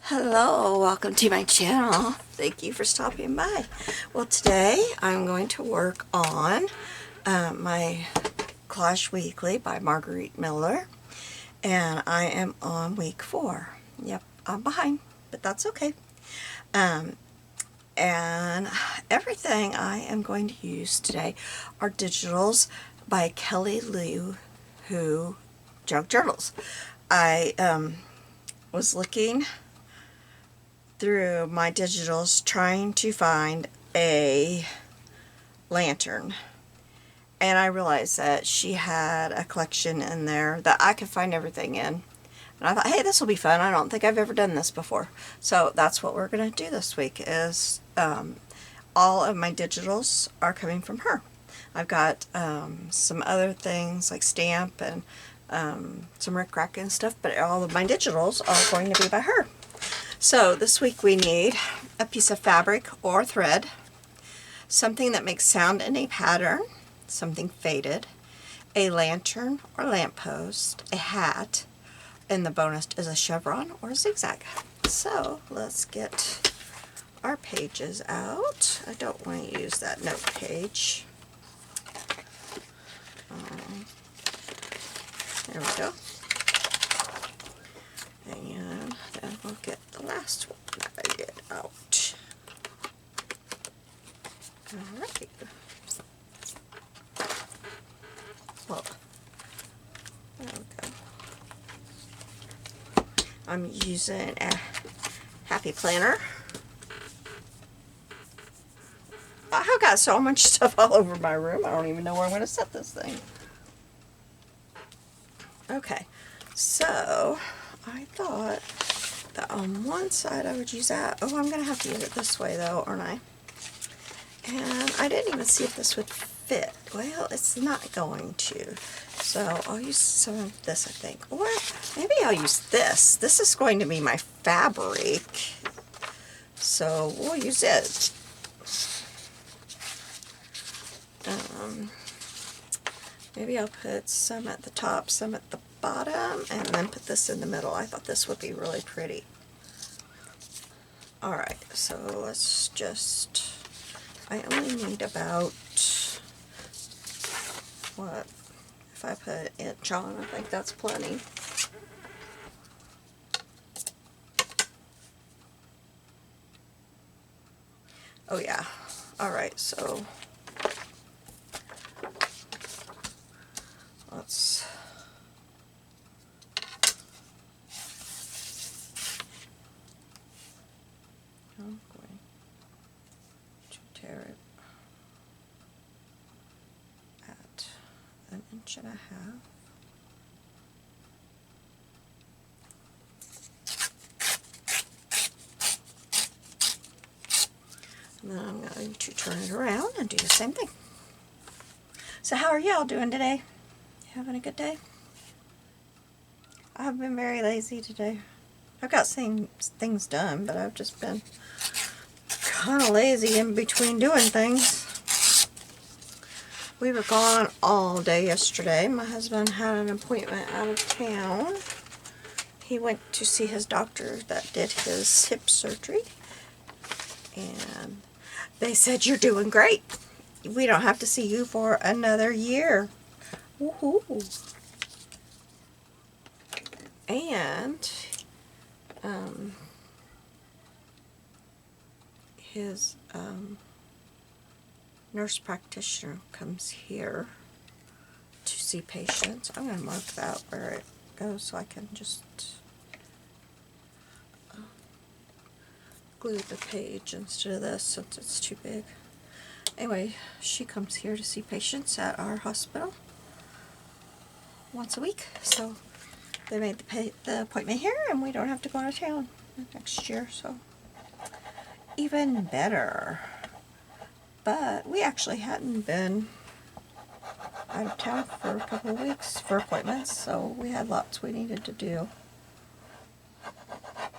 Hello, welcome to my channel. Thank you for stopping by. Well, today I'm going to work on my Collage Weekly by MargareteMiller, and I am on week 4. Yep, I'm behind, but that's okay. And everything I am going to use today are digitals by Kelly Lou, who Junk Journals. I was looking through my digitals trying to find a lantern, and I realized that she had a collection in there that I could find everything in, and I thought, hey, this will be fun. I don't think I've ever done this before, so that's what we're going to do this week. Is all of my digitals are coming from her. I've got some other things like stamp and some rickrack and stuff, but all of my digitals are going to be by her. So this week we need a piece of fabric or thread, something that makes sound in a pattern, something faded, a lantern or lamppost, a hat, and the bonus is a chevron or a zigzag. So let's get our pages out. I don't want to use that note page. There we go. And then we'll get the last one that I get out. Alright. Well, there we go. I'm using a Happy Planner. I've got so much stuff all over my room, I don't even know where I'm going to set this thing. Okay, so I thought that on one side I would use that. Oh, I'm going to have to use it this way though, aren't I? And I didn't even see if this would fit. Well, it's not going to. So I'll use some of this, I think. Or maybe I'll use this. This is going to be my fabric. So we'll use it. Maybe I'll put some at the top, some at the bottom, and then put this in the middle. I thought this would be really pretty. Alright, so let's just, I only need about, what, if I put an inch on, I think that's plenty. Oh yeah, alright, so let's I'm going to tear it at 1.5 inches. And then I'm going to turn it around and do the same thing. So how are y'all doing today? Having a good day? I've been very lazy today. I've got things done, but I've just been kind of lazy in between doing things. We were gone all day yesterday. My husband had an appointment out of town. He went to see his doctor that did his hip surgery. And they said, "You're doing great. We don't have to see you for another year." Woohoo! And his nurse practitioner comes here to see patients. I'm going to mark that where it goes so I can just glue the page instead of this since it's too big. Anyway, she comes here to see patients at our hospital once a week, so they made the appointment here and we don't have to go out of town next year, so even better. But we actually hadn't been out of town for a couple of weeks for appointments, so we had lots we needed to do.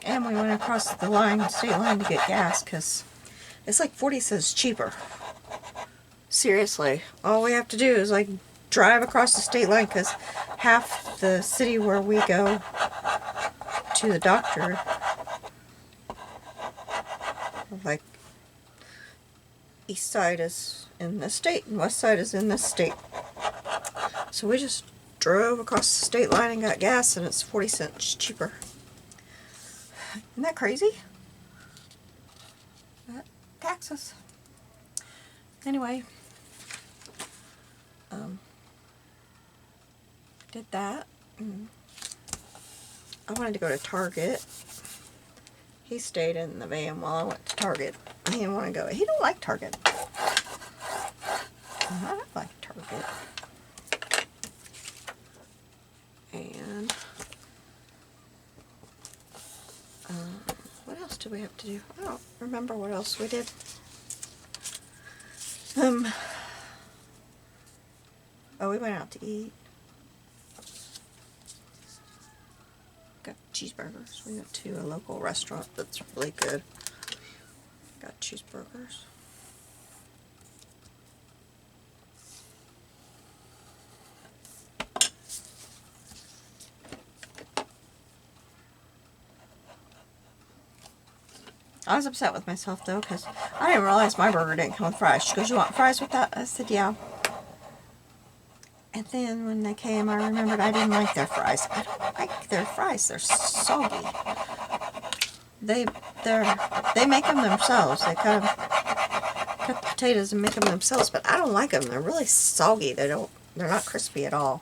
And we went across the state line to get gas because it's like 40 cents cheaper. Seriously, all we have to do is like drive across the state line because half the city where we go to the doctor Like, east side is in this state and west side is in this state. So we just drove across the state line and got gas, and it's 40 cents cheaper. Isn't that crazy? Taxes. Anyway, did that. I wanted to go to Target. He stayed in the van while I went to Target. He didn't want to go. He don't like Target. I don't like Target. And what else did we have to do? I don't remember what else we did. Oh, we went out to eat. Got cheeseburgers. We went to a local restaurant that's really good. Got cheeseburgers. I was upset with myself though, because I didn't realize my burger didn't come with fries. She goes, "You want fries with that?" I said, "Yeah." And then when they came, I remembered I didn't like their fries. I don't like their fries. They're soggy. They make them themselves. They kind of cut the potatoes and make them themselves, but I don't like them. They're really soggy. They're not crispy at all.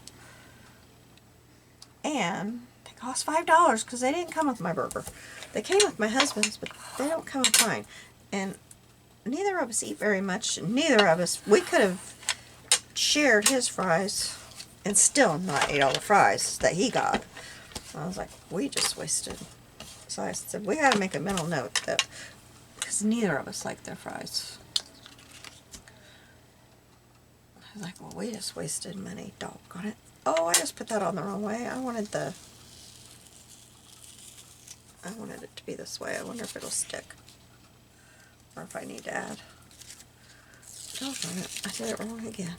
And they cost $5 because they didn't come with my burger. They came with my husband's, but they don't come with mine. And neither of us eat very much. Neither of us, we could have shared his fries and still not ate all the fries that he got. I was like, we just wasted. So I said, we got to make a mental note that, because neither of us like their fries. I was like, well, we just wasted money. Doggone it. Oh, I just put that on the wrong way. I wanted it to be this way. I wonder if it'll stick. Or if I need to add. Doggone it. I did it wrong again.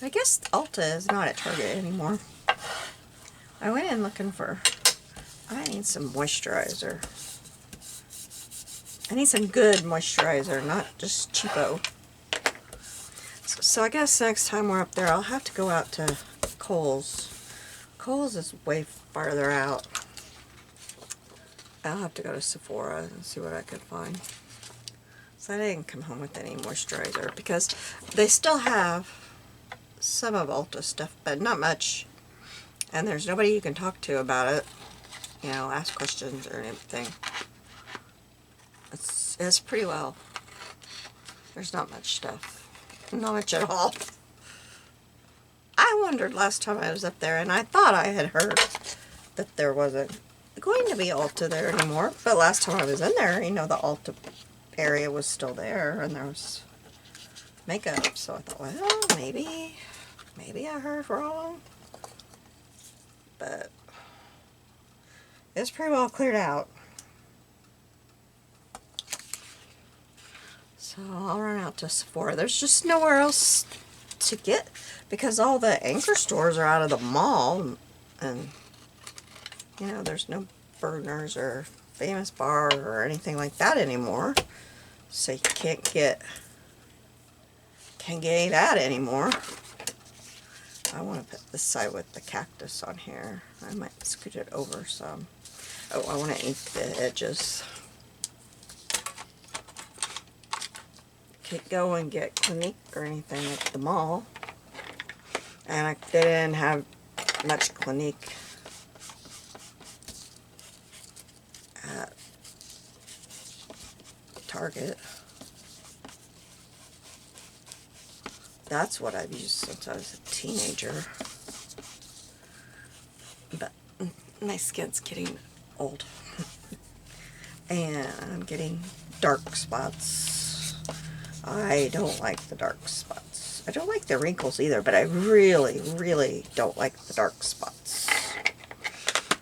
I guess Ulta is not at Target anymore. I went in looking for, I need some moisturizer. I need some good moisturizer, not just cheapo. So I guess next time we're up there, I'll have to go out to Kohl's. Kohl's is way farther out. I'll have to go to Sephora and see what I can find. So I didn't come home with any moisturizer because they still have some of Ulta stuff, but not much. And there's nobody you can talk to about it. You know, ask questions or anything. It's pretty well. There's not much stuff. Not much at all. I wondered last time I was up there, and I thought I had heard that there wasn't going to be Ulta there anymore. But last time I was in there, you know, the Ulta area was still there, and there was makeup. So I thought, well, maybe I heard wrong. But it's pretty well cleared out. So I'll run out to Sephora. There's just nowhere else to get because all the anchor stores are out of the mall, and you know, there's no Burners or Famous Bar or anything like that anymore. So you can't get any of that anymore. I want to put this side with the cactus on here. I might scoot it over some. Oh, I want to ink the edges. Can't go and get Clinique or anything at the mall. And they didn't have much Clinique at Target. That's what I've used since I was a teenager. But my skin's getting old. And I'm getting dark spots. I don't like the dark spots. I don't like the wrinkles either, but I really, really don't like the dark spots.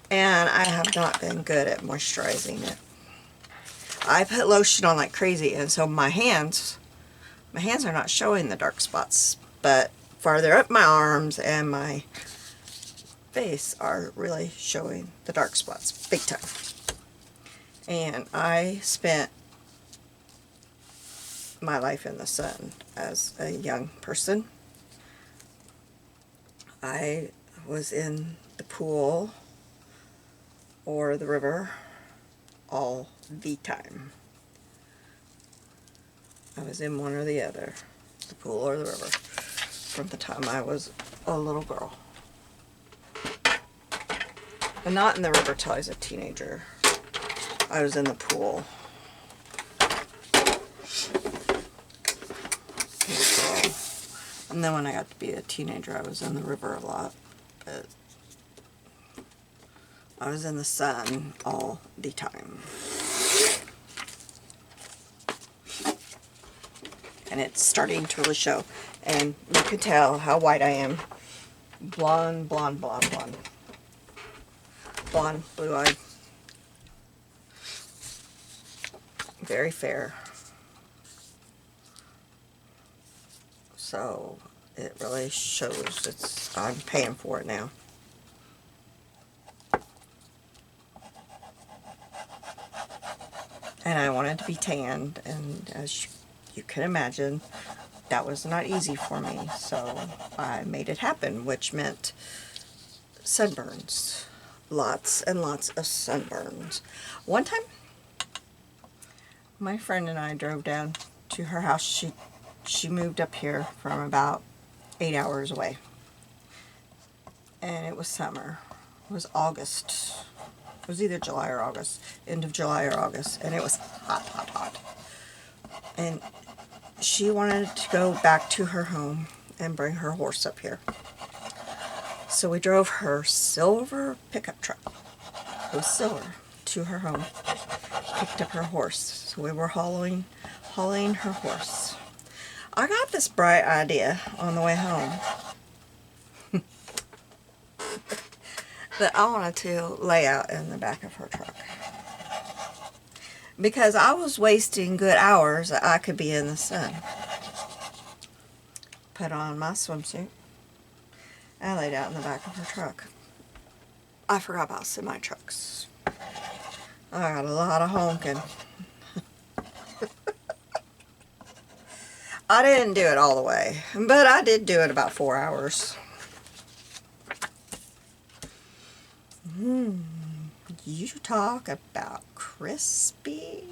And I have not been good at moisturizing it. I put lotion on like crazy, and so my hands are not showing the dark spots, but farther up my arms and my face are really showing the dark spots big time. And I spent my life in the sun as a young person. I was in the pool or the river all the time. I was in one or the other, the pool or the river, from the time I was a little girl. But not in the river till I was a teenager. I was in the pool. And then when I got to be a teenager, I was in the river a lot. But I was in the sun all the time. And it's starting to really show. And you can tell how white I am. Blonde, blonde, blonde, blonde. Blonde, blue-eyed. Very fair. So it really shows. I'm paying for it now. And I wanted to be tanned, and as you can imagine, that was not easy for me. So I made it happen, which meant sunburns. Lots and lots of sunburns. One time, my friend and I drove down to her house. She moved up here from about 8 hours away. And it was summer. It was August. It was either July or August. End of July or August. And it was hot, hot, hot. And she wanted to go back to her home and bring her horse up here. So we drove her silver pickup truck. It was silver, to her home. Picked up her horse. So we were hauling her horse. I got this bright idea on the way home that I wanted to lay out in the back of her truck. Because I was wasting good hours that I could be in the sun. Put on my swimsuit. I laid out in the back of her truck. I forgot about semi-trucks. I got a lot of honking. I didn't do it all the way, but I did do it about 4 hours. You talk about crispy.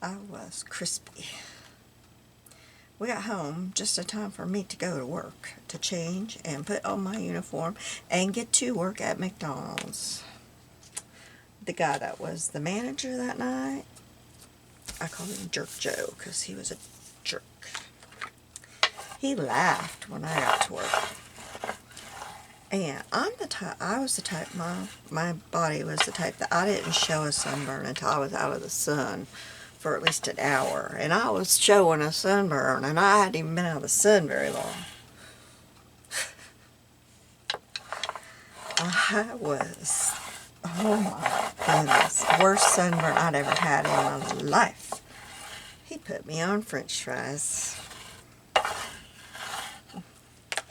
I was crispy. We got home just in time for me to go to work, to change and put on my uniform and get to work at McDonald's. The guy that was the manager that night, I called him Jerk Joe because he was a jerk. He laughed when I got to work. And I was the type, my body was the type that I didn't show a sunburn until I was out of the sun for at least an hour. And I was showing a sunburn, and I hadn't even been out of the sun very long. I was, oh my goodness, worst sunburn I'd ever had in my life. He put me on French fries.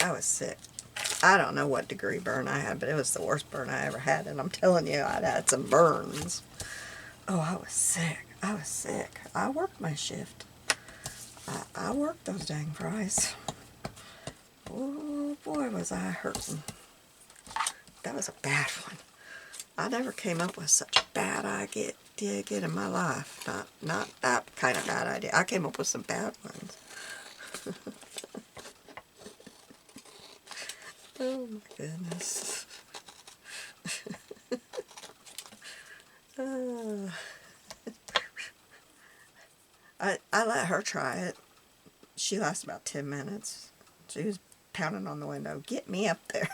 I was sick. I don't know what degree burn I had, but it was the worst burn I ever had, and I'm telling you, I'd had some burns. Oh, I was sick. I was sick. I worked my shift. I worked those dang fries. Oh, boy, was I hurting. That was a bad one. I never came up with such a bad idea in my life. Not that kind of bad idea. I came up with some bad ones. Oh my goodness. I let her try it. She lasted about 10 minutes. She was pounding on the window. Get me up there.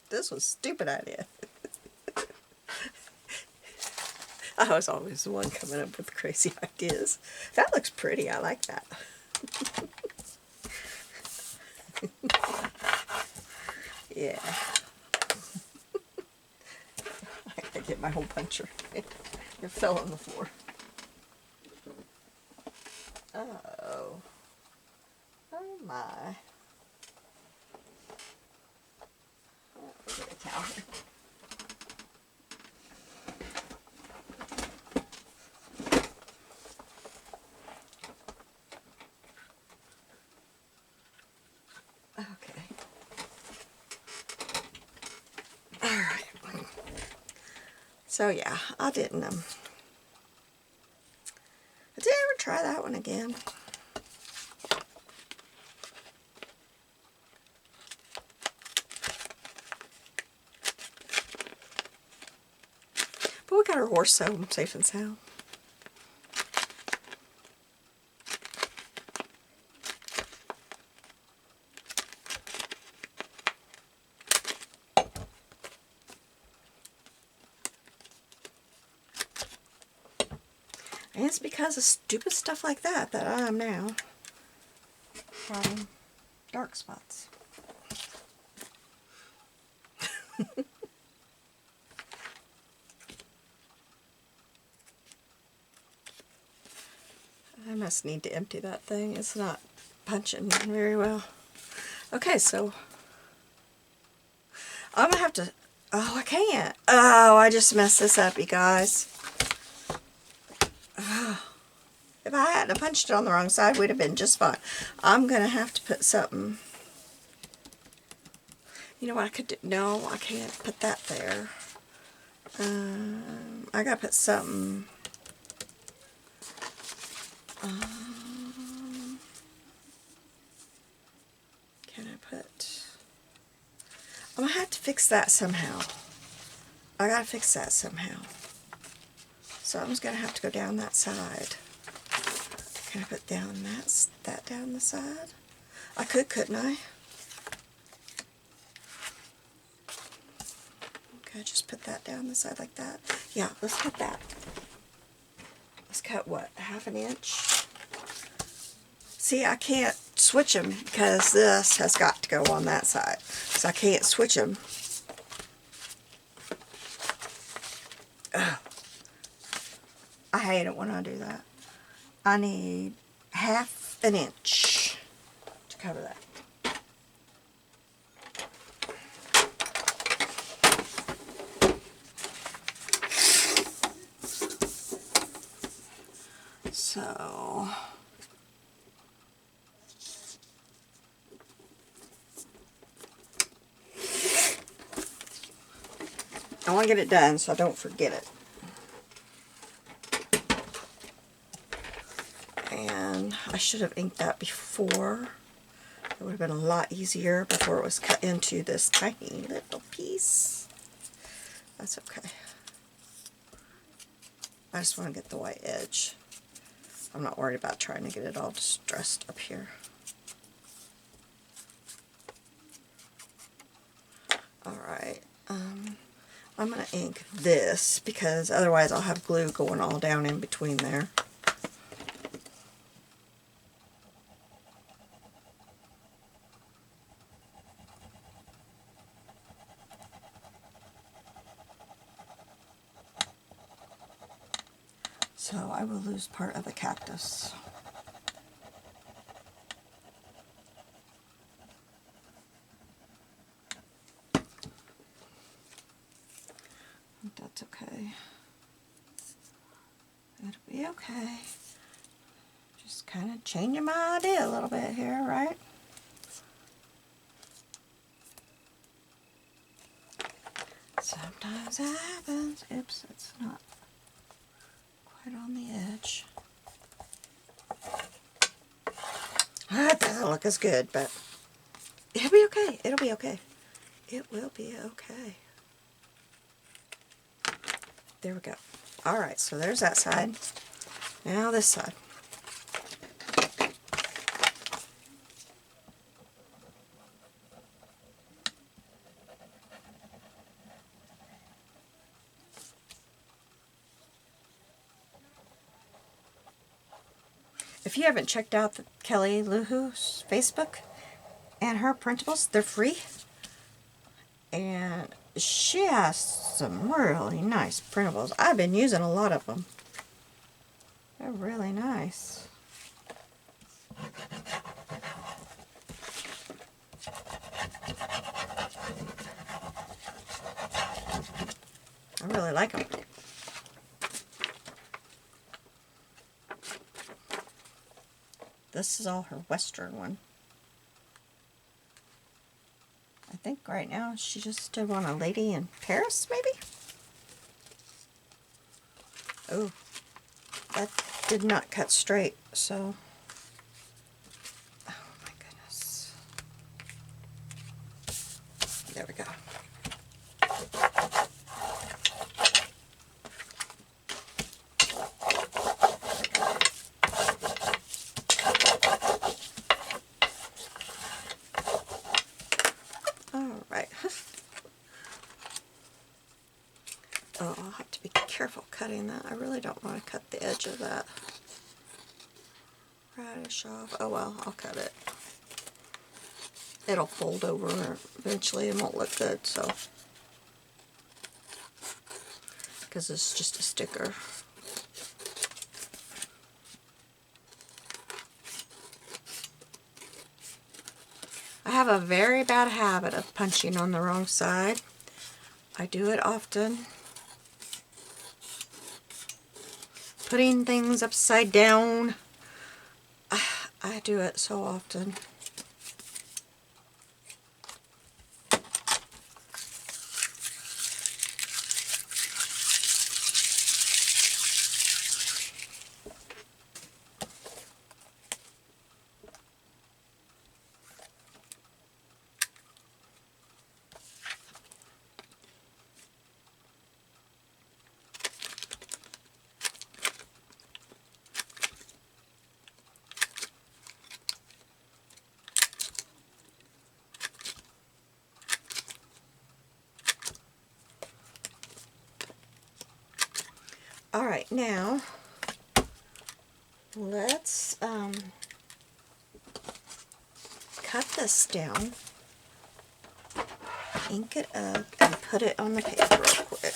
This was a stupid idea. I was always the one coming up with crazy ideas. That looks pretty. I like that. Yeah. I gotta get my hole puncher. It fell on the floor. Oh. Oh my. towel. Okay. All right. So yeah, I didn't ever try that one again. But we got our horse home safe and sound. And it's because of stupid stuff like that that I am now having dark spots. I must need to empty that thing. It's not punching very well. Okay, so I'm going to have to... Oh, I can't. Oh, I just messed this up, you guys. Oh, if I hadn't punched it on the wrong side, we'd have been just fine. I'm going to have to put something... You know what I could do? No, I can't put that there. I got to put something... can I put... I'm going to have to fix that somehow. I got to fix that somehow. So I'm just going to have to go down that side. Can I put down that down the side? I could, couldn't I? Okay, just put that down the side like that. Yeah, let's cut that. Let's cut what, 1/2 inch? See, I can't switch them because this has got to go on that side. So I can't switch them. Ugh. I hate it when I do that. I need 1/2 inch to cover that. So I want to get it done so I don't forget it. And I should have inked that before. It would have been a lot easier before it was cut into this tiny little piece. That's okay. I just want to get the white edge. I'm not worried about trying to get it all distressed up here. Alright, I'm going to ink this because otherwise I'll have glue going all down in between there. So I will lose part of the cactus. I think that's okay. It'll be okay. Just kind of changing my idea a little bit here, right? Sometimes that happens. Oops, it's not quite on the edge. That doesn't look as good, but it'll be okay. It'll be okay. It will be okay. There we go. Alright, so there's that side. Now this side. If you haven't checked out the Kelly Luhu's Facebook and her printables, they're free. And she has some really nice printables. I've been using a lot of them. They're really nice. really like them. This is all her Western one. I think right now she just did one, a lady in Paris, maybe? Oh, that did not cut straight, so... Oh my goodness. There we go. Alright. Oh, I'll have to be careful cutting that. I really don't want to cut the edge of that radish off. Oh well, I'll cut it. It'll fold over eventually and won't look good, so. Because it's just a sticker. I have a very bad habit of punching on the wrong side. I do it often. Putting things upside down. I do it so often. Alright, now let's cut this down, ink it up, and put it on the paper real quick.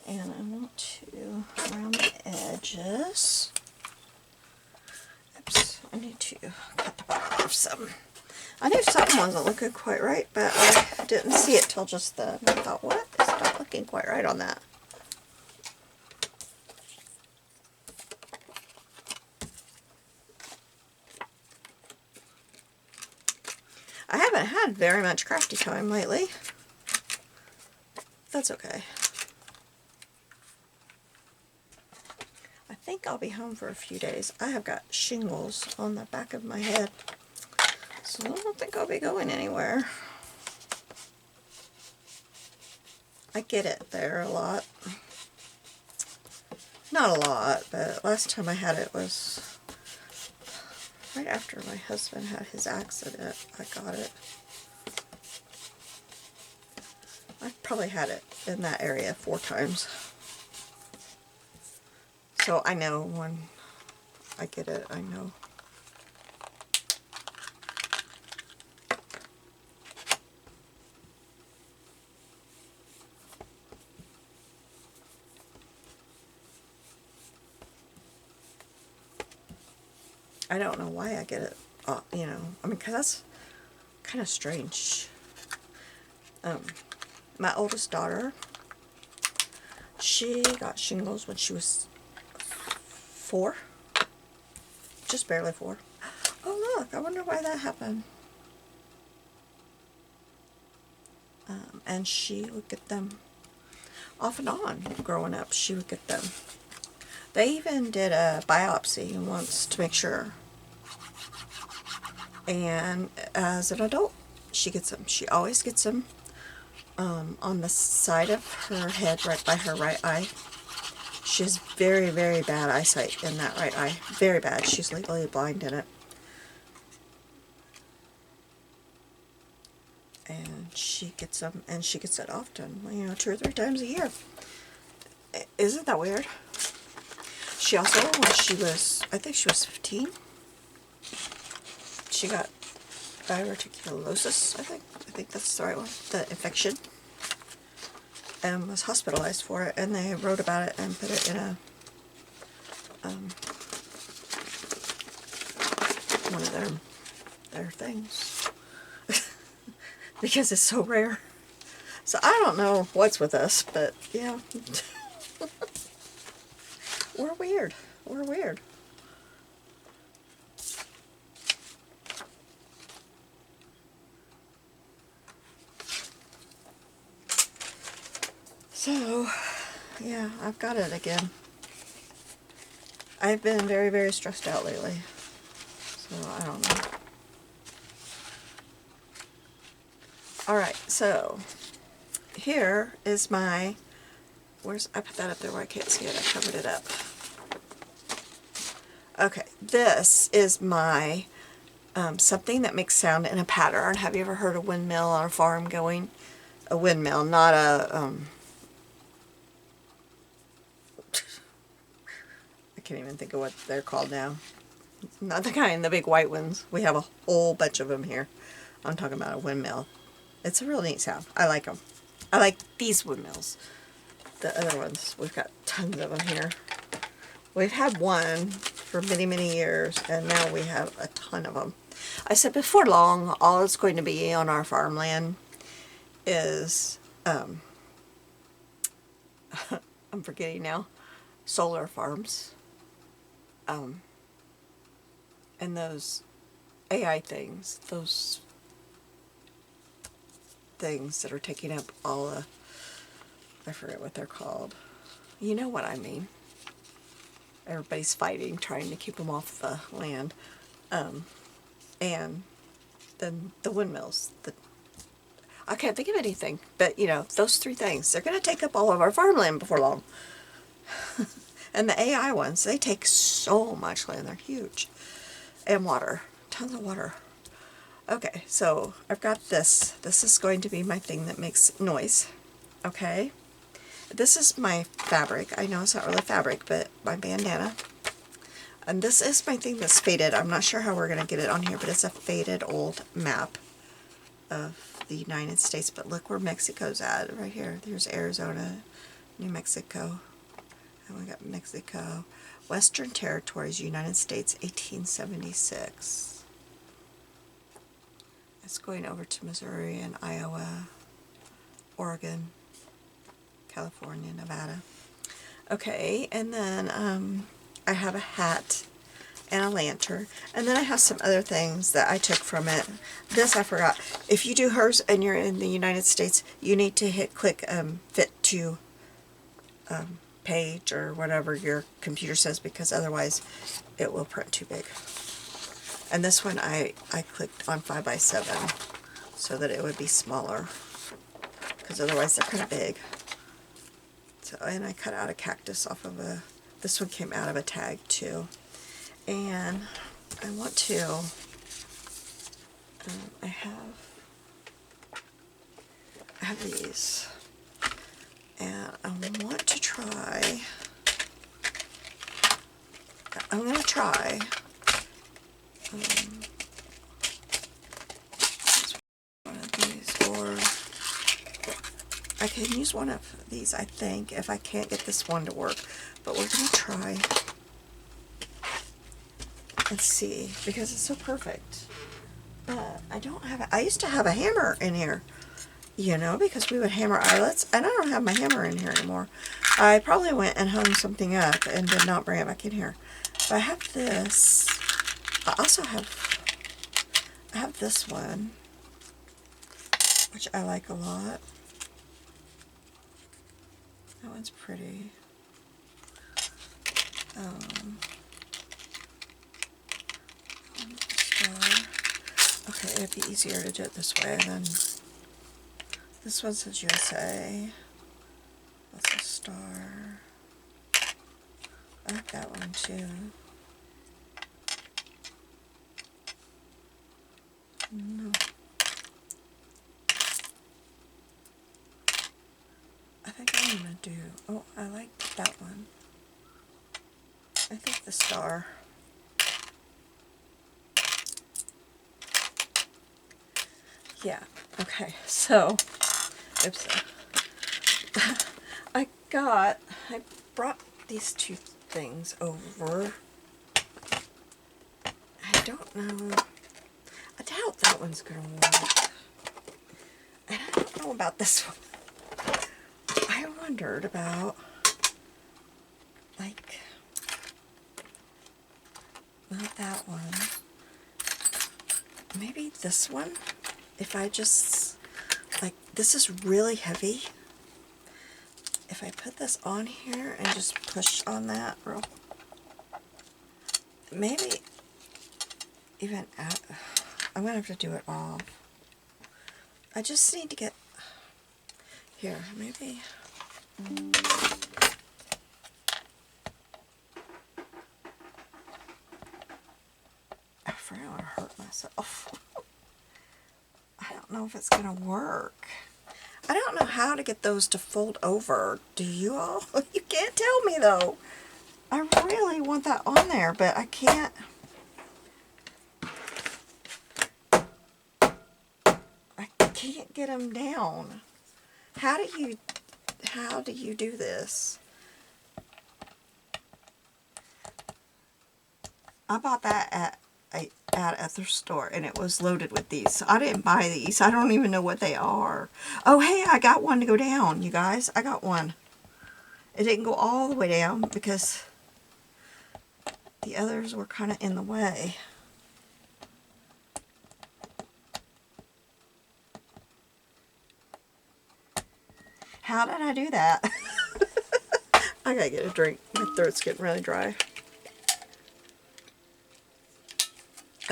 And I want to round the edges. Oops, I need to cut the bottom off some. I knew something wasn't looking quite right, but I didn't see it till just then. I thought, what? It's not looking quite right on that. I haven't had very much crafty time lately. That's okay. I think I'll be home for a few days. I have got shingles on the back of my head, so I don't think I'll be going anywhere. I get it there a lot. Not a lot, but last time I had it was right after my husband had his accident. I got it. I've probably had it in that area 4 times. So I know when I get it, I know. I don't know why I get it, you know, I mean, because that's kind of strange. My oldest daughter, she got shingles when she was 4, just barely 4. Oh look, I wonder why that happened. And she would get them off and on growing up. She would get them. They even did a biopsy once to make sure. And as an adult, she gets them. She always gets them on the side of her head, right by her right eye. She has very, very bad eyesight in that right eye. Very bad. She's legally blind in it. And she gets them, and she gets it often, you know, 2 or 3 times a year. Isn't that weird? She also, when she was, I think she was 15, she got diverticulosis, I think that's the right one, the infection, and was hospitalized for it, and they wrote about it and put it in a one of their things. Because it's so rare. So I don't know what's with us, but yeah. We're weird. We're weird. So, yeah, I've got it again. I've been very, very stressed out lately. So, I don't know. Alright, so, here is my, I put that up there where I can't see it. I covered it up. Okay, this is my, something that makes sound in a pattern. Have you ever heard a windmill on a farm going? A windmill, not a, I can't even think of what they're called now. Not the kind, the big white ones. We have a whole bunch of them here. I'm talking about a windmill. It's a real neat sound. I like them. I like these windmills. The other ones, we've got tons of them here. We've had one for many, many years, and now we have a ton of them. I said before long, all it's going to be on our farmland is, I'm forgetting now, solar farms. And those AI things, those things that are taking up all the, I forget what they're called. You know what I mean. Everybody's fighting, trying to keep them off the land. And then the windmills. I can't think of anything, but you know, those three things, they're going to take up all of our farmland before long. And the AI ones, they take so much land, they're huge. And water, tons of water. Okay, so I've got this. This is going to be my thing that makes noise. Okay. This is my fabric. I know it's not really fabric, but my bandana. And this is my thing that's faded. I'm not sure how we're going to get it on here, but it's a faded old map of the United States. But look where Mexico's at right here. There's Arizona, New Mexico. And we got Mexico. Western Territories, United States, 1876. It's going over to Missouri and Iowa, Oregon, California, Nevada. Okay, and then I have a hat and a lantern. And then I have some other things that I took from it. This I forgot. If you do hers and you're in the United States, you need to click fit to page or whatever your computer says, because otherwise it will print too big. And this one I clicked on 5x7 so that it would be smaller, because otherwise they're kind of big. So, and I cut out a cactus off of this one came out of a tag too. And I want to, I have these. And I want to try, I'm going to try one of these, or I can use one of these, I think, if I can't get this one to work. But we're going to try and see, because it's so perfect. But I don't have, I used to have a hammer in here. You know, because we would hammer eyelets, and I don't have my hammer in here anymore. I probably went and hung something up and did not bring it back in here. But I have this. I also I have this one, which I like a lot. That one's pretty. Okay, it'd be easier to do it this way than. This one says USA. That's a star. I like that one too. No. I think I'm gonna do, oh, I like that one. I think the star. Yeah, okay, so, oops. I brought these two things over. I don't know. I doubt that one's going to work. And I don't know about this one. I wondered about, like, not that one. Maybe this one? If I just, like, this is really heavy. If I put this on here and just push on that real, maybe even out, I'm going to have to do it all. I just need to get, here, maybe. I forgot I hurt myself. I don't know if it's going to work. I don't know how to get those to fold over. Do you all? You can't tell me though. I really want that on there, but I can't. I can't get them down. How do you do this? I bought that at a thrift store, and it was loaded with these. So I didn't buy these. I don't even know what they are. Oh, hey, I got one to go down, you guys. I got one. It didn't go all the way down because the others were kind of in the way. How did I do that? I gotta get a drink. My throat's getting really dry.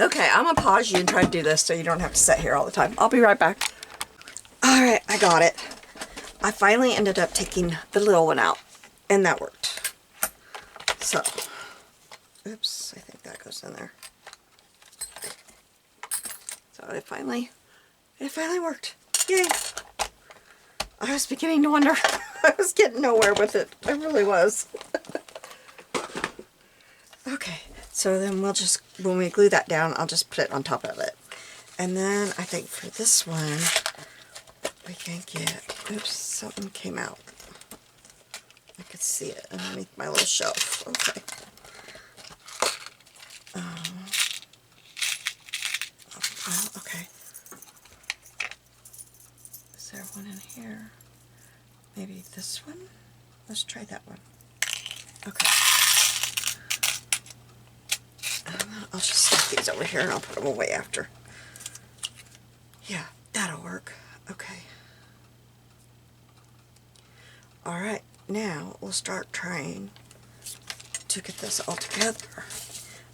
Okay, I'm gonna pause you and try to do this so you don't have to sit here all the time. I'll be right back. Alright, I got it. I finally ended up taking the little one out, and that worked. So, oops, I think that goes in there. So it finally worked. Yay! I was beginning to wonder. I was getting nowhere with it. I really was. Okay. So then we'll just, when we glue that down, I'll just put it on top of it. And then I think for this one, we can get, oops, something came out. I could see it underneath my little shelf. Okay. Well, okay. Is there one in here? Maybe this one? Let's try that one. Okay. I'll just stick these over here and I'll put them away after. Yeah, that'll work. Okay. Alright, now we'll start trying to get this all together.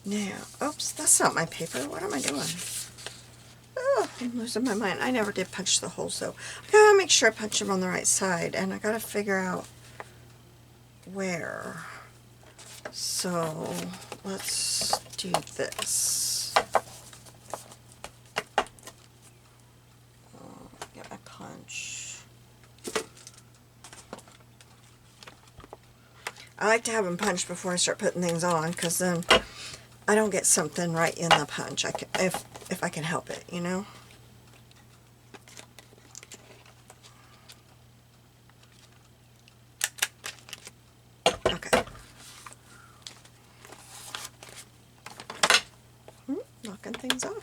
Now, oops, that's not my paper. What am I doing? Oh, I'm losing my mind. I never did punch the holes though. I gotta make sure I punch them on the right side, and I gotta figure out where. So, let's do this. Get my punch. I like to have them punched before I start putting things on, because then I don't get something right in the punch. I can, if I can help it, you know. Okay. Knocking things off.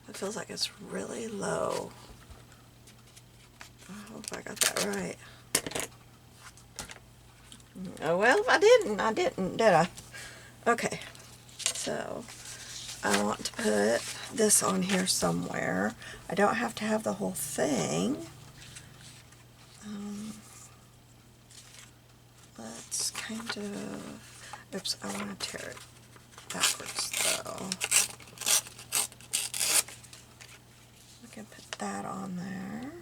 It feels like it's really low. I hope I got that right. Oh, well, if I didn't, did I? Okay, so I want to put this on here somewhere. I don't have to have the whole thing. Let's kind of, oops, I want to tear it backwards though. We can put that on there.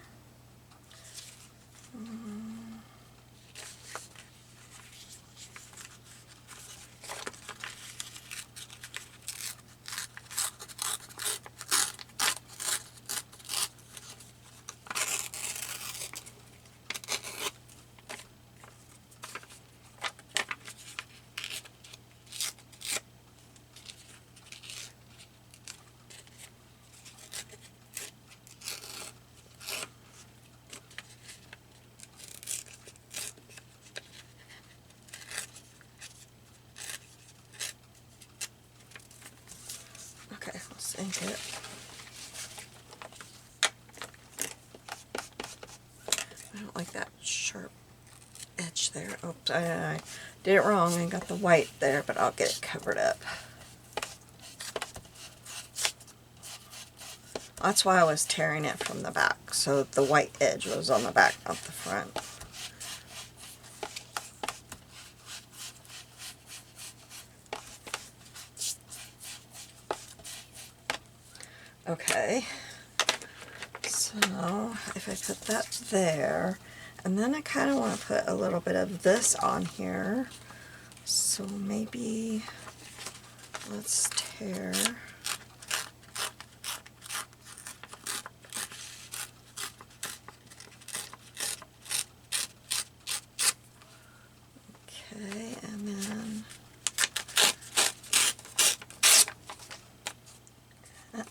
like it. I don't like that sharp edge there. Oops, I did it wrong and got the white there, but I'll get it covered up. That's why I was tearing it from the back, so the white edge was on the back, not the front. Okay, so if I put that there, and then I kind of want to put a little bit of this on here, so maybe let's tear. Okay, and then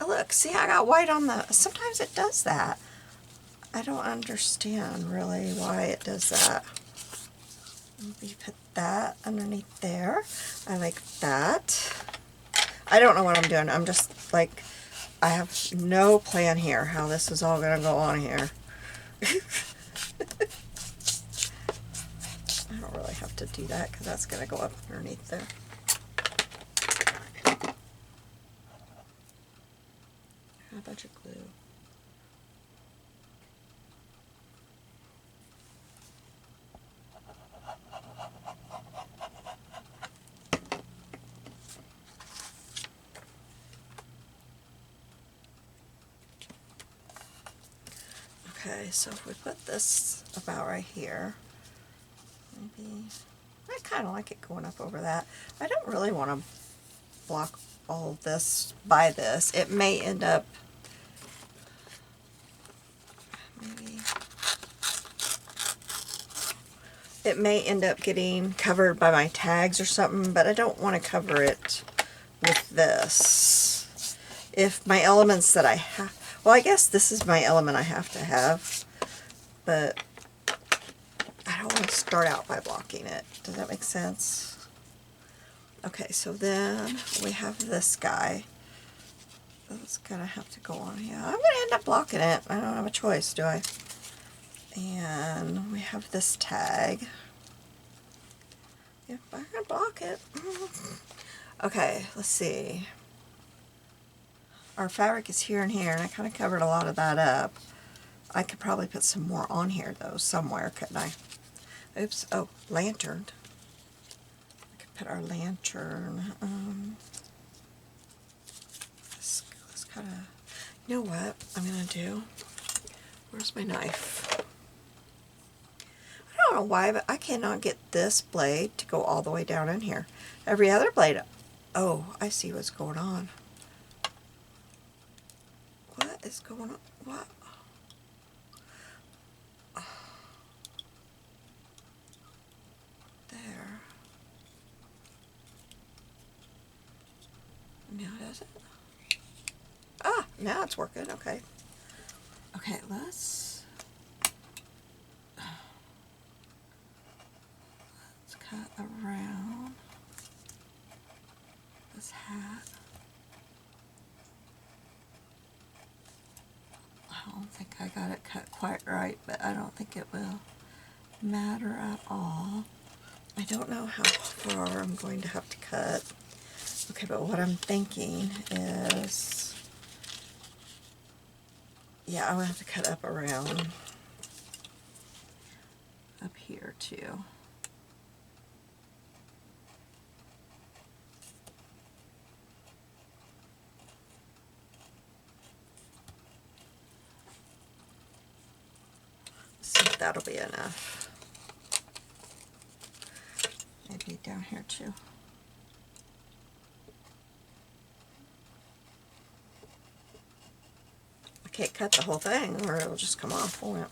look, see, I got white on the, sometimes it does that. I don't understand really why it does that. Maybe put that underneath there. I like that. I don't know what I'm doing. I'm just like, I have no plan here how this is all going to go on here. I don't really have to do that because that's going to go up underneath there. A bunch of glue. Okay, so if we put this about right here, maybe, I kind of like it going up over that. I don't really want to block all of this by this. It may end up, maybe, it may end up getting covered by my tags or something, but I don't want to cover it with this. If my elements that I have, well, I guess this is my element I have to have, but I don't want to start out by blocking it. Does that make sense? Okay, so then we have this guy. That's gonna have to go on here. I'm gonna end up blocking it. I don't have a choice, do I? And we have this tag. Yep, I'm gonna block it. Okay, let's see. Our fabric is here and here, and I kind of covered a lot of that up. I could probably put some more on here, though, somewhere, couldn't I? Oops. Oh, lantern. I could put our lantern. Let's kind of... You know what I'm going to do? Where's my knife? I don't know why, but I cannot get this blade to go all the way down in here. Every other blade... Oh, I see what's going on. What is going on? What? There. Now does it? Ah, now it's working. Okay. Okay, let's cut around this hat. I don't think I got it cut quite right, but I don't think it will matter at all. I don't know how far I'm going to have to cut. Okay, but what I'm thinking is, yeah, I'm going to have to cut up around up here too. See if that'll be enough. Maybe down here too. I can't cut the whole thing or it'll just come off, won't it?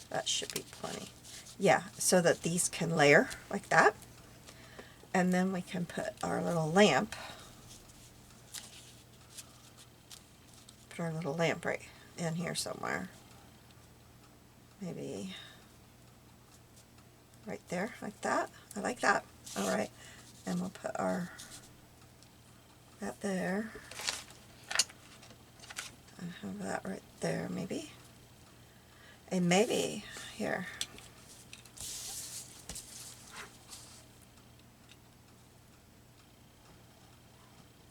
That should be plenty. Yeah, so that these can layer like that. And then we can put our little lamp. Put our little lamp right in here somewhere. Maybe right there, like that. I like that. Alright. And we'll put our that there. And have that right there, maybe. And maybe here.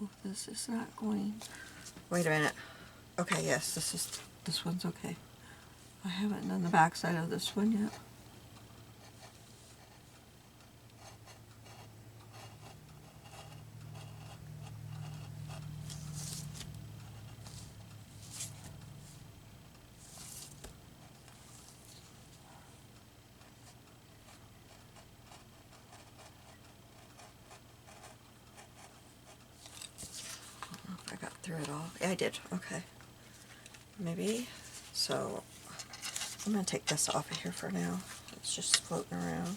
Oh, this is not going. Wait a minute. Okay, yes, this one's okay. I haven't done the back side of this one yet. I got through it all. Yeah, I did. Okay. Maybe. So I'm going to take this off of here for now. It's just floating around.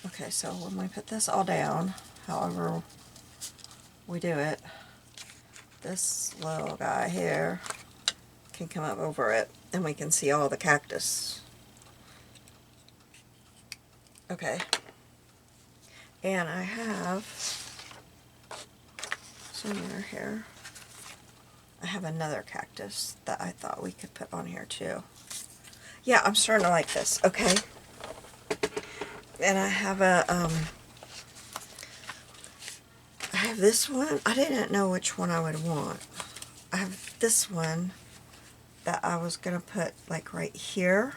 Okay, so when we put this all down, however we do it, this little guy here can come up over it and we can see all the cactus. Okay. And I have somewhere here, I have another cactus that I thought we could put on here too. Yeah, I'm starting to like this. Okay. And I have I have this one. I didn't know which one I would want. I have this one that I was going to put like right here.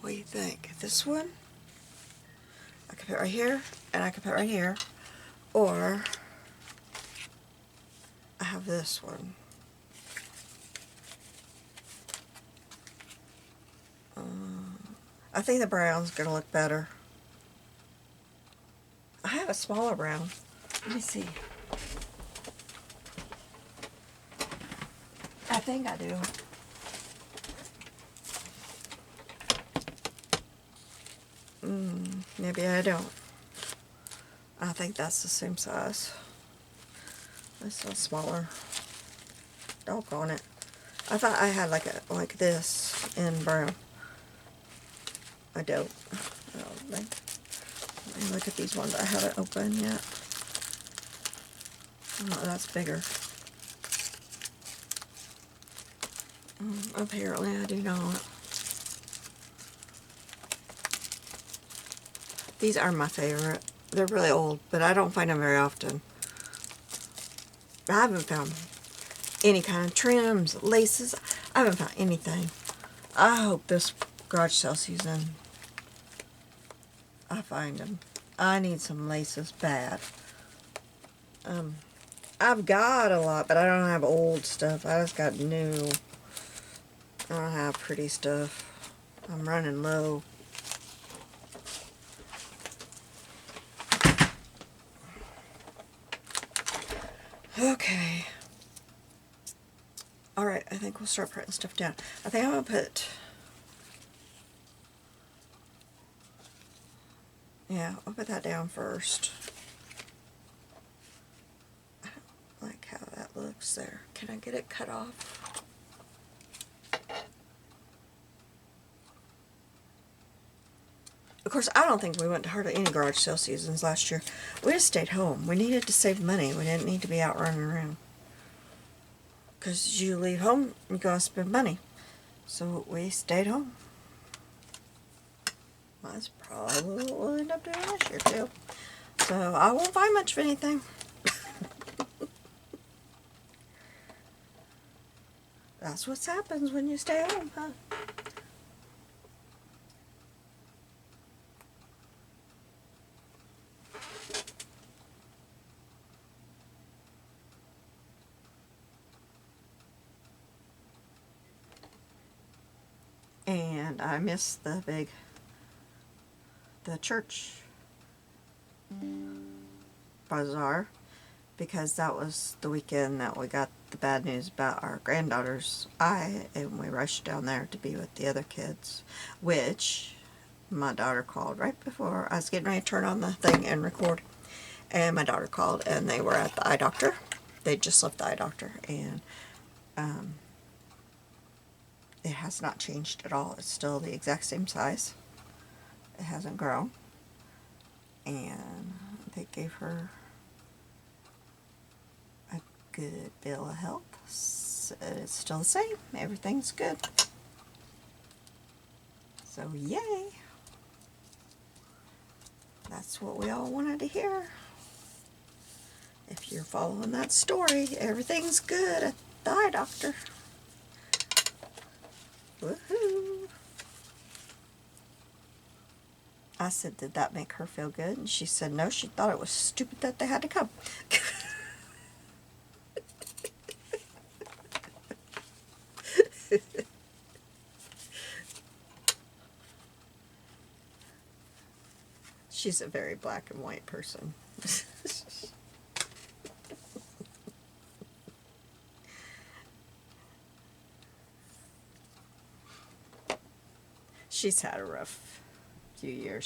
What do you think? This one? I could put right here, and I could put right here. Or I have this one. I think the brown's going to look better. I have a smaller brown. Let me see. I think I do. Maybe I don't. I think that's the same size. This one's smaller. Doggone it. I thought I had like this in brown. I don't. I don't think. Let me look at these ones I haven't opened yet. Oh, that's bigger. Apparently I do not. These are my favorite. They're really old, but I don't find them very often. I haven't found any kind of trims, laces. I haven't found anything. I hope this garage sale season I find them. I need some laces bad. I've got a lot, but I don't have old stuff. I just got new. I don't have pretty stuff. I'm running low. Okay. Alright, I think we'll start putting stuff down. I think I'm going to put... Yeah, I'll put that down first. I don't like how that looks there. Can I get it cut off? Of course, I don't think we went to hardly any garage sale seasons last year. We just stayed home. We needed to save money. We didn't need to be out running around. Because you leave home, you gotta spend money. So we stayed home. That's probably what we'll end up doing this year too. So I won't buy much of anything. That's what happens when you stay home, huh? And I missed the church bazaar because that was the weekend that we got the bad news about our granddaughter's eye, and we rushed down there to be with the other kids, which my daughter called right before I was getting ready to turn on the thing and record, and my daughter called and they were at the eye doctor. They just left the eye doctor, and it has not changed at all. It's still the exact same size. It hasn't grown. And they gave her a good bill of health. it's still the same. Everything's good. So yay. That's what we all wanted to hear. If you're following that story, everything's good at the eye doctor. Woohoo! I said, did that make her feel good? And she said, no, she thought it was stupid that they had to come. She's a very black and white person. She's had a rough few years.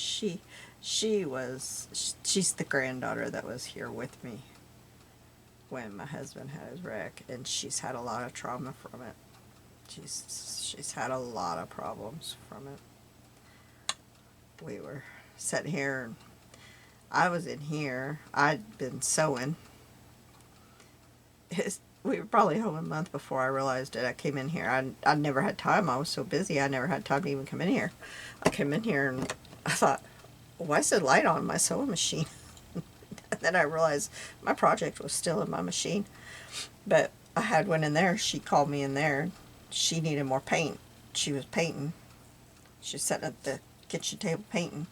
She's the granddaughter that was here with me when my husband had his wreck, and she's had a lot of trauma from it. She's had a lot of problems from it. We were sitting here, and I was in here. I'd been sewing. We were probably home a month before I realized it. I came in here. I never had time. I was so busy. I never had time to even come in here. I came in here and I thought, why is the light on my sewing machine? And then I realized my project was still in my machine. But I had one in there. She called me in there. She needed more paint. She was painting. She was sitting at the kitchen table painting.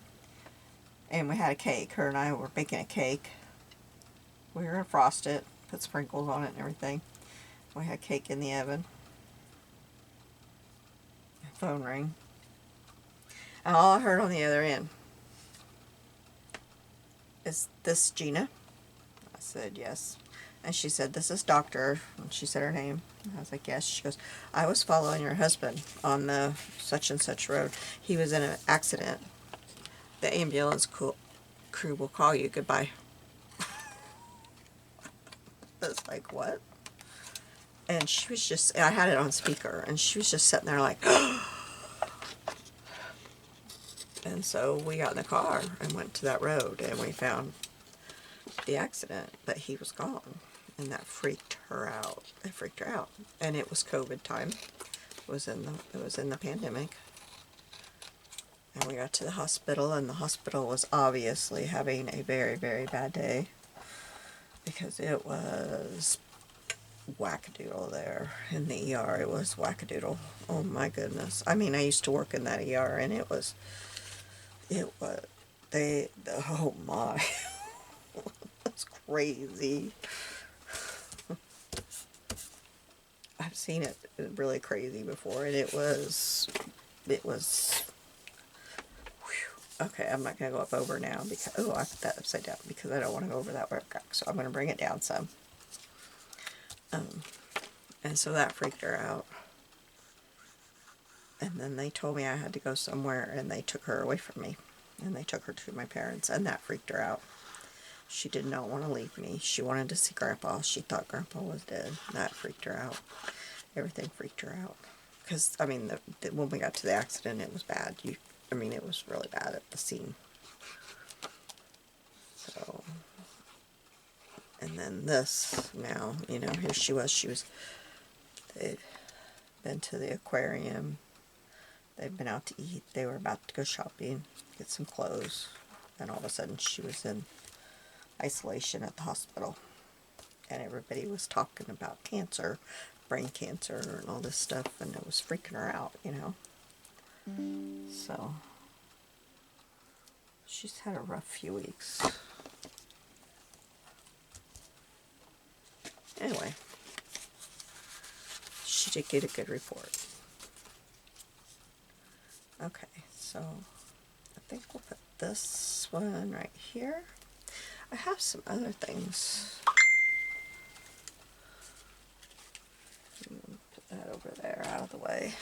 And we had a cake. Her and I were baking a cake. We were going to frost it, put sprinkles on it and everything. We had cake in the oven. Phone rang. And all I heard on the other end, is this Gina? I said, yes. And she said, this is Doctor. And she said her name. I was like, yes. She goes, I was following your husband on the such and such road. He was in an accident. The ambulance crew will call you. Goodbye. I was like, what? And she was just, I had it on speaker, and she was just sitting there like, and so we got in the car and went to that road, and we found the accident, but he was gone, and that freaked her out. It freaked her out, and it was COVID time. It was in the pandemic, and we got to the hospital, and the hospital was obviously having a very, very bad day because it was wackadoodle there in the ER. It was wackadoodle. Oh my goodness. I mean, I used to work in that ER, and it was, oh my, that's crazy. I've seen it really crazy before, and it was, whew. Okay, I'm not going to go up over now because, oh, I put that upside down because I don't want to go over that crack, so I'm going to bring it down some. And so that freaked her out. And then they told me I had to go somewhere, and they took her away from me. And they took her to my parents, and that freaked her out. She did not want to leave me. She wanted to see Grandpa. She thought Grandpa was dead. That freaked her out. Everything freaked her out. Because, I mean, when we got to the accident, it was bad. I mean, it was really bad at the scene. So, and then this, now, you know, here she was, they'd been to the aquarium, they'd been out to eat, they were about to go shopping, get some clothes, and all of a sudden she was in isolation at the hospital, and everybody was talking about cancer, brain cancer, and all this stuff, and it was freaking her out, you know. So, she's had a rough few weeks. Anyway, she did get a good report. Okay, so I think we'll put this one right here. I have some other things. Put that over there out of the way.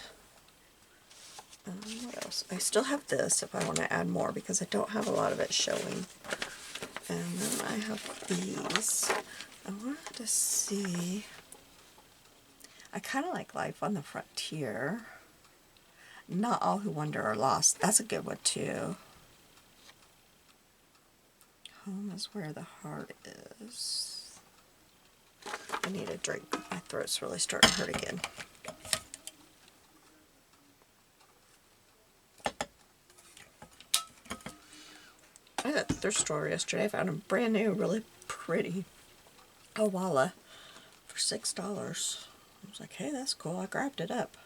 What else? I still have this if I want to add more because I don't have a lot of it showing. And then I have these. I wanted to see. I kind of like Life on the Frontier. Not All Who Wander Are Lost. That's a good one too. Home is Where the Heart Is. I need a drink. My throat's really starting to hurt again. I was at the thrift store yesterday. I found a brand new, really pretty koala for $6. I was like, hey, that's cool. I grabbed it up.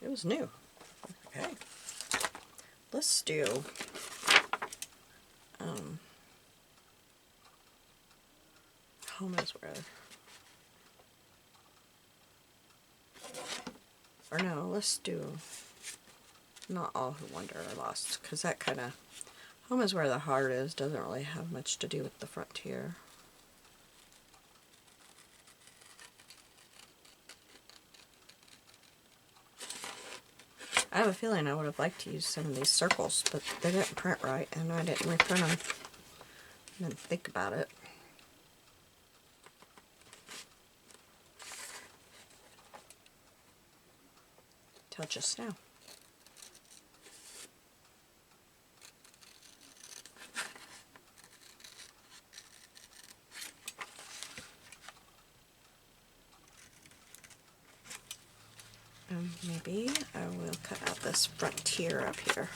It was new. Okay. Let's do home is where, or no, let's do not all who wander are lost, because that kind of, home is where the heart is, doesn't really have much to do with the frontier. I have a feeling I would have liked to use some of these circles, but they didn't print right, and I didn't reprint them. I didn't think about it. Till just now. Maybe I will cut out this frontier up here.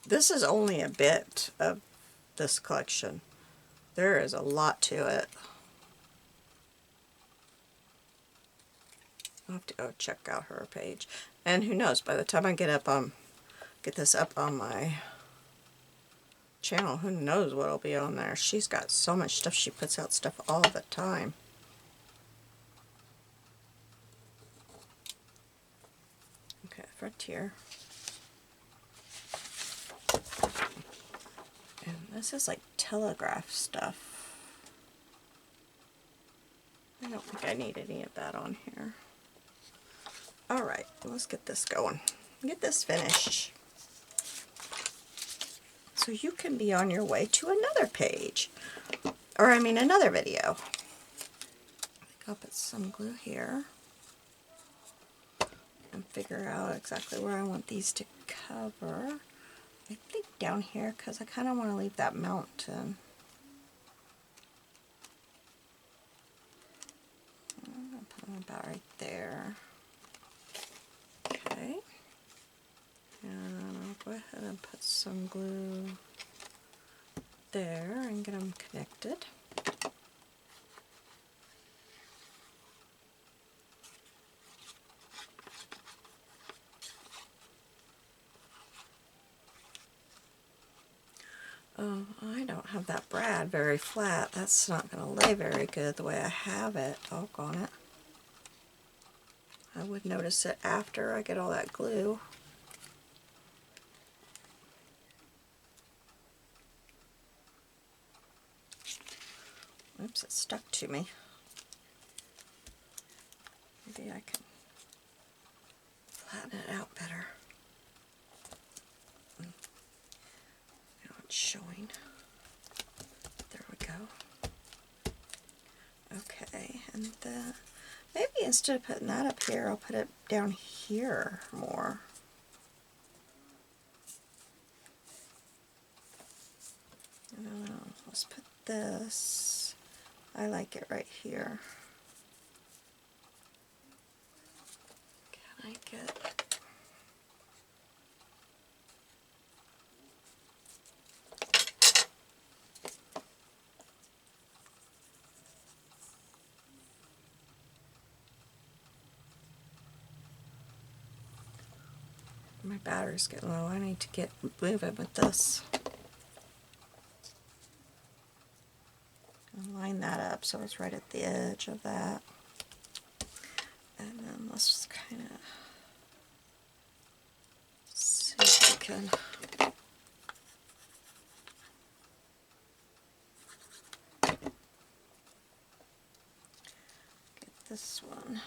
This is only a bit of this collection. There is a lot to it. I'll have to go check out her page. And who knows, by the time I get this up on my channel, who knows what'll be on there. She's got so much stuff. She puts out stuff all the time. Okay, frontier. And this is like telegraph stuff. I don't think I need any of that on here. Alright, let's get this going. Get this finished. So you can be on your way to another page. Or I mean another video. I think I'll put some glue here. And figure out exactly where I want these to cover. I think down here, because I kind of want to leave that mountain. I'm going to put them about right there. Okay. And I'll go ahead and put some glue there and get them connected. Oh, I don't have that brad very flat. That's not going to lay very good the way I have it. Doggone it. I would notice it after I get all that glue. Oops, it stuck to me. Maybe I can flatten it out better. Now it's showing. There we go. Okay, and then maybe instead of putting that up here, I'll put it down here more. Let's put this, I like it right here. Can I get, my battery's getting low. I need to get moving with this. And line that up so it's right at the edge of that. And then let's just kind of see if we can get this one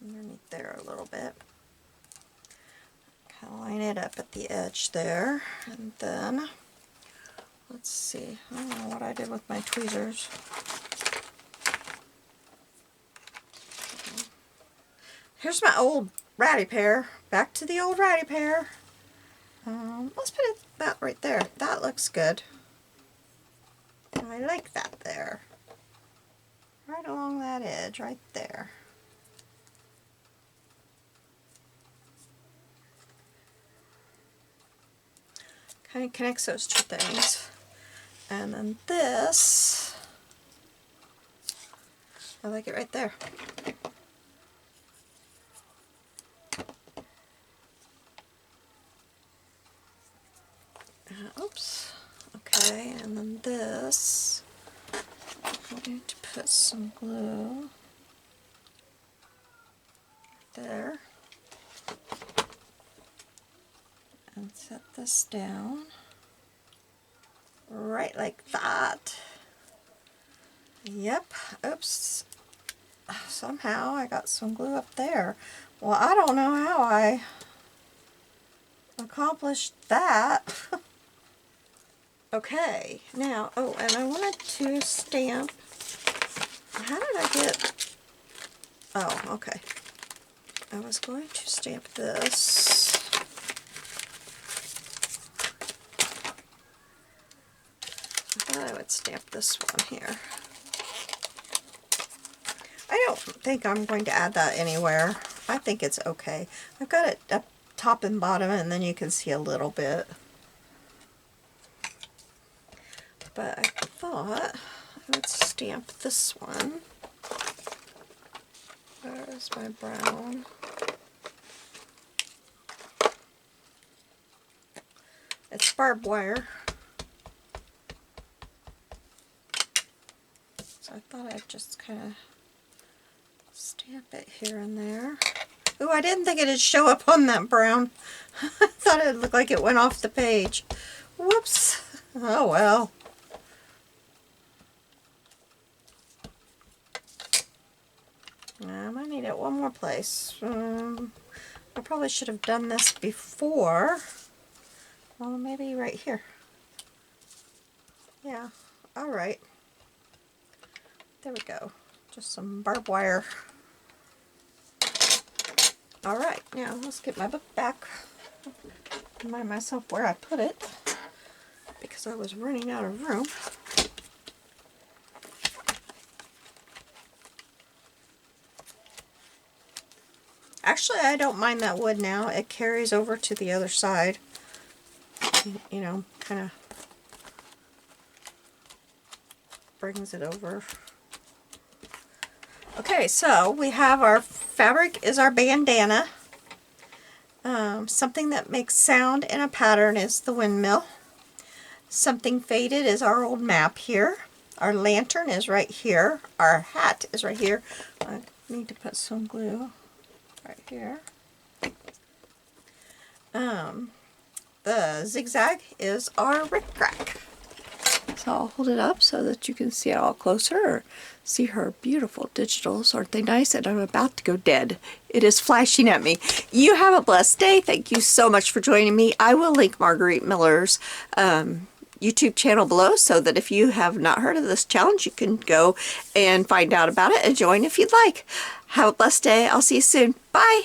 underneath there a little bit. line it up at the edge there, and then let's see, I don't know what I did with my tweezers. Here's my old ratty pear. Back to the old ratty pear. Let's put it about right there. That looks good. I like that there. Right along that edge, right there. Kind of connects those two things. And then this, I like it right there. Oops. Okay, and then this, I'm going to put some glue there. And set this down. Right like that. Yep. Oops. Somehow I got some glue up there. Well, I don't know how I accomplished that. Okay, now, oh, and I wanted to stamp. How did I get, oh, okay. I was going to stamp this. I thought I would stamp this one here. I don't think I'm going to add that anywhere. I think it's okay. I've got it up top and bottom, and then you can see a little bit. But I thought I would stamp this one. There's my brown. It's barbed wire. So I thought I'd just kind of stamp it here and there. Ooh, I didn't think it'd show up on that brown. I thought it'd look like it went off the page. Whoops. Oh well. I might need it one more place. I probably should have done this before. Well, maybe right here. Yeah, alright. There we go. Just some barbed wire. Alright, now let's get my book back. Remind myself where I put it, because I was running out of room. Actually, I don't mind that wood now. It carries over to the other side. You know, kind of brings it over. Okay, so we have our fabric is our bandana. Something that makes sound in a pattern is the windmill. Something faded is our old map here. Our lantern is right here. Our hat is right here. I need to put some glue right here. The zigzag is our rickrack. So I'll hold it up so that you can see it all closer, or see her beautiful digitals. Aren't they nice? And I'm about to go dead. It is flashing at me. You have a blessed day. Thank you so much for joining me. I will link Margarete Miller's YouTube channel below, so that if you have not heard of this challenge, you can go and find out about it and join if you'd like. Have a blessed day. I'll see you soon. Bye.